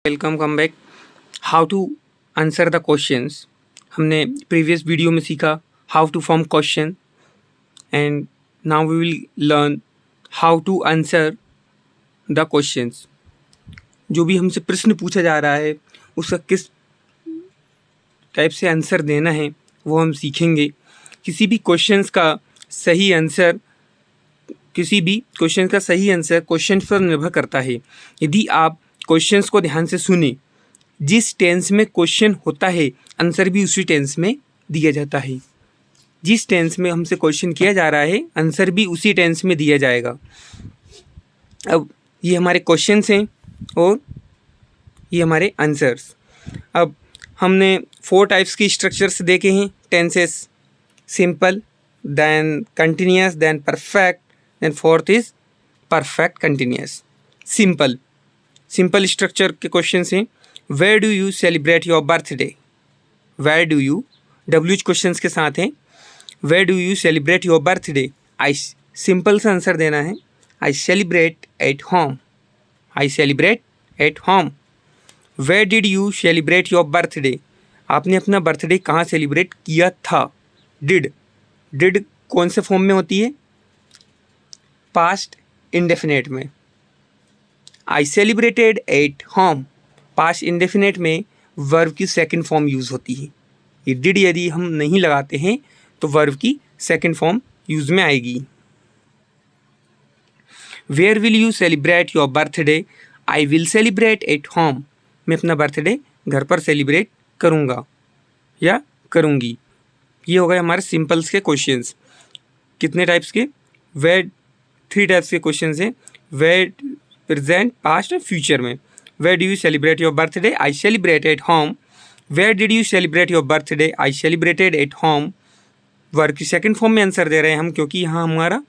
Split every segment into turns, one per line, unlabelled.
Welcome come back. How to answer the questions. हमने previous video में सीखा how to form question and now we will learn how to answer the questions. जो भी हमसे प्रश्न पूछा जा रहा है उसका किस टाइप से आंसर देना है वो हम सीखेंगे। किसी भी क्वेश्चन का सही आंसर क्वेश्चन पर निर्भर करता है। यदि आप क्वेश्चंस को ध्यान से सुने, जिस टेंस में क्वेश्चन होता है आंसर भी उसी टेंस में दिया जाता है। जिस टेंस में हमसे क्वेश्चन किया जा रहा है आंसर भी उसी टेंस में दिया जाएगा। अब ये हमारे क्वेश्चंस हैं और ये हमारे आंसर्स। अब हमने 4 टाइप्स की स्ट्रक्चर्स देखे हैं tenses: simple, then continuous, then perfect, then fourth is perfect continuous. Simple structure के क्वेश्चन हैं। Where do you celebrate your birthday? Where do you WH questions के साथ हैं। Where do you celebrate your birthday? I simple सा answer देना है, I celebrate at home. I celebrate at home. Where did you celebrate your birthday? आपने अपना birthday कहाँ celebrate किया था? डिड कौन से फॉर्म में होती है? पास्ट इंडेफिनेट में। आई celebrated at home, past indefinite में वर्ब की सेकंड फॉर्म यूज़ होती है। ये डिड यदि हम नहीं लगाते हैं तो वर्ब की सेकंड फॉर्म यूज़ में आएगी। Where will you celebrate your birthday? I will celebrate at home. मैं अपना बर्थडे घर पर सेलिब्रेट करूँगा या करूँगी। ये हो गए हमारे सिंपल्स के क्वेश्चंस। कितने टाइप्स के? 3 टाइप्स के क्वेश्चंस हैं। वेयर प्रेजेंट, पास्ट और फ्यूचर में। Where do you celebrate your birthday? I celebrate at home. Where did you celebrate your birthday? I celebrated at home. Verb की सेकंड फॉर्म में answer दे रहे हैं हम, क्योंकि यहाँ हमारा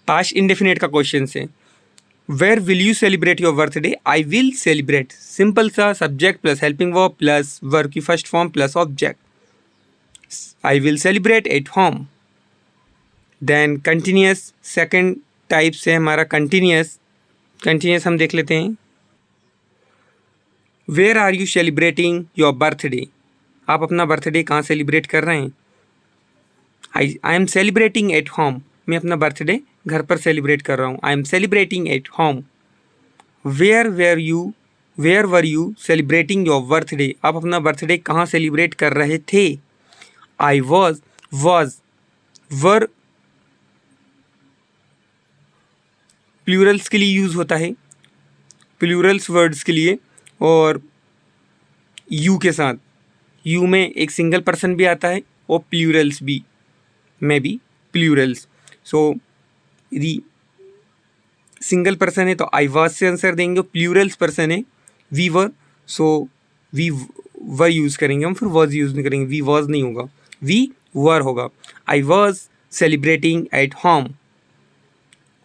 पास्ट इंडेफिनेट का क्वेश्चन है। Where will you celebrate your birthday? I will celebrate, simple सा subject plus helping verb plus verb की first form plus object. I will celebrate at home. Then continuous second type से हमारा continuous हम देख लेते हैं। Where are you celebrating your birthday? आप अपना बर्थडे कहाँ सेलिब्रेट कर रहे हैं? I am celebrating at home. मैं अपना बर्थडे घर पर सेलिब्रेट कर रहा हूँ। I am celebrating at home. Where were you celebrating your birthday? आप अपना बर्थडे कहाँ सेलिब्रेट कर रहे थे? आई वॉज वर प्लूरल्स के लिए यूज़ होता है, प्लूरल्स वर्ड्स के लिए, और यू के साथ। यू में एक सिंगल पर्सन भी आता है और प्लूरल्स भी में भी प्लूरल्स। सो यदि सिंगल पर्सन है तो आई वॉज से आंसर देंगे, प्लूरल्स पर्सन है we were, so we were use करेंगे हम, फिर वॉज यूज़ नहीं करेंगे। वी वॉज नहीं होगा, वी वर होगा। I was celebrating at home.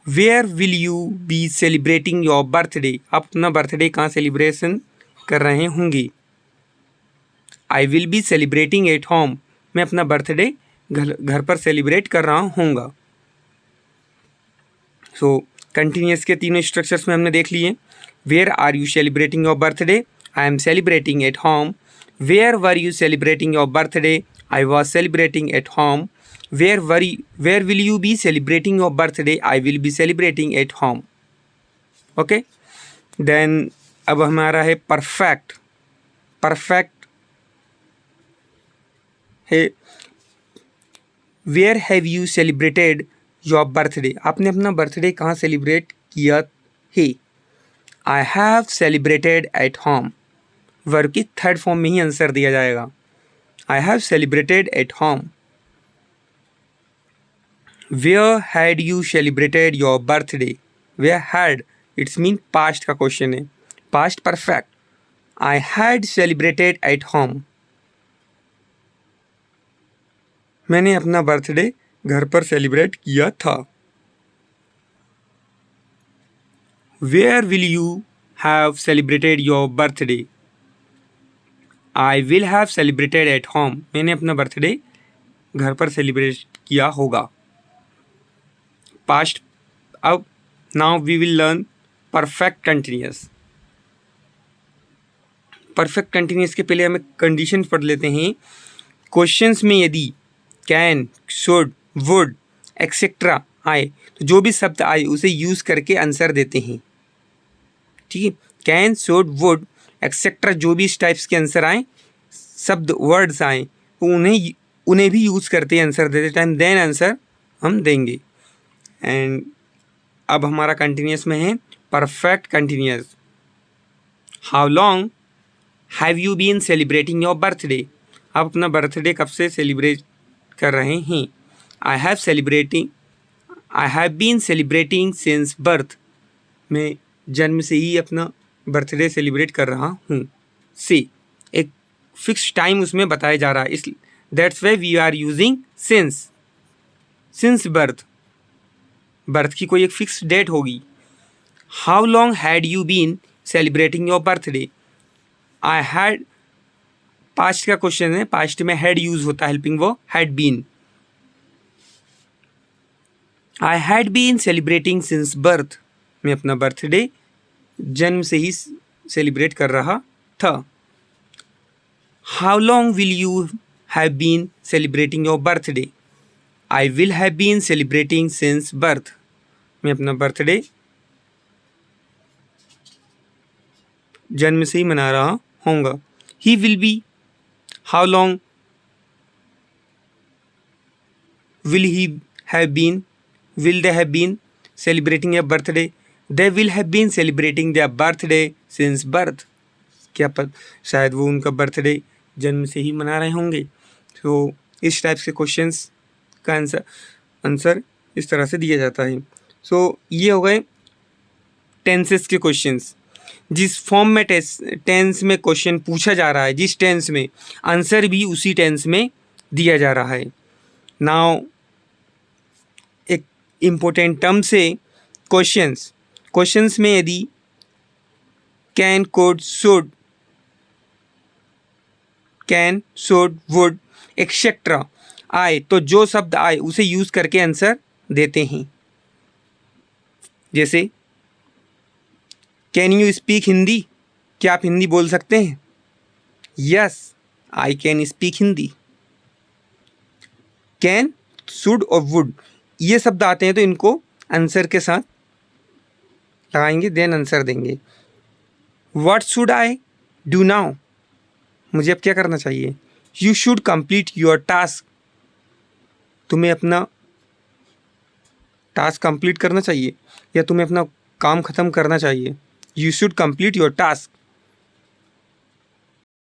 Where will you be celebrating your birthday? आप अपना बर्थडे कहाँ सेलिब्रेशन कर रहे होंगे? I will be celebrating at home. मैं अपना बर्थडे घर पर सेलिब्रेट कर रहा हूँगा। सो कंटिन्यूअस के तीनों स्ट्रक्चर्स में हमने देख लिए। Where are you celebrating your birthday? I am celebrating at home. Where were you celebrating your birthday? I was celebrating at home. Where will you be celebrating your birthday? I will be celebrating at home. Okay? Then अब हमारा है perfect है। Where have you celebrated your birthday? आपने अपना birthday कहाँ celebrate किया है? I have celebrated at home. Verb की थर्ड फॉर्म में ही आंसर दिया जाएगा। I have celebrated at home. Where had you celebrated your birthday? Where had, it's mean past का क्वेश्चन है, past perfect. I had celebrated at home. मैंने अपना birthday घर पर सेलिब्रेट किया था। Where will you have celebrated your birthday? I will have celebrated at home. मैंने अपना बर्थडे घर पर सेलिब्रेट किया होगा। Past. Now we will learn perfect continuous. Perfect continuous के पहले हमें कंडीशन पढ़ लेते हैं। क्वेश्चंस में यदि कैन, शुड, वुड एक्सेट्रा आए तो जो भी शब्द आए उसे यूज़ करके आंसर देते हैं। ठीक है, कैन, शुड, वुड एक्सेट्रा जो भी इस टाइप्स के आंसर आए, शब्द वर्ड्स आए तो उन्हें भी यूज़ करते हैं आंसर देते टाइम, देन आंसर हम देंगे। एंड अब हमारा कंटिन्यूस में है perfect continuous. How long have you been celebrating your birthday? आप अपना बर्थडे कब से सेलिब्रेट कर रहे हैं? I have been celebrating since birth. मैं जन्म से ही अपना बर्थडे सेलिब्रेट कर रहा हूँ। से एक फिक्स टाइम उसमें बताया जा रहा है, इस that's why we are using since birth की कोई एक फिक्स डेट होगी। How long had you been celebrating your birthday? I had past का क्वेश्चन है, पास्ट में हैड यूज होता है हेल्पिंग वो had been. I had been celebrating since birth. मैं अपना बर्थडे जन्म से ही सेलिब्रेट कर रहा था। How long will you have been celebrating your birthday? I will have been celebrating since birth. मैं अपना बर्थडे जन्म से ही मना रहा होऊंगा। He will be, how long will he have been, will they have been celebrating a birthday? They will have been celebrating their birthday since birth. क्या पता शायद वो उनका बर्थडे जन्म से ही मना रहे होंगे। तो इस टाइप से क्वेश्चंस का आंसर इस तरह से दिया जाता है। सो ये हो गए टेंसेस के क्वेश्चंस। जिस फॉर्म में टेंस में क्वेश्चन पूछा जा रहा है, जिस टेंस में, आंसर भी उसी टेंस में दिया जा रहा है। नाउ इम्पोर्टेंट टर्म से क्वेश्चंस में यदि can, could, should, would etcetera आए तो जो शब्द आए उसे यूज करके आंसर देते हैं। जैसे कैन यू स्पीक हिंदी? क्या आप हिंदी बोल सकते हैं? Yes, I can speak Hindi. Can, should और वुड ये शब्द आते हैं तो इनको आंसर के साथ लगाएंगे, देन आंसर देंगे। What should I do now? मुझे अब क्या करना चाहिए? You should complete your task. तुम्हें अपना टास्क कंप्लीट करना चाहिए या तुम्हें अपना काम ख़त्म करना चाहिए। You should complete your task.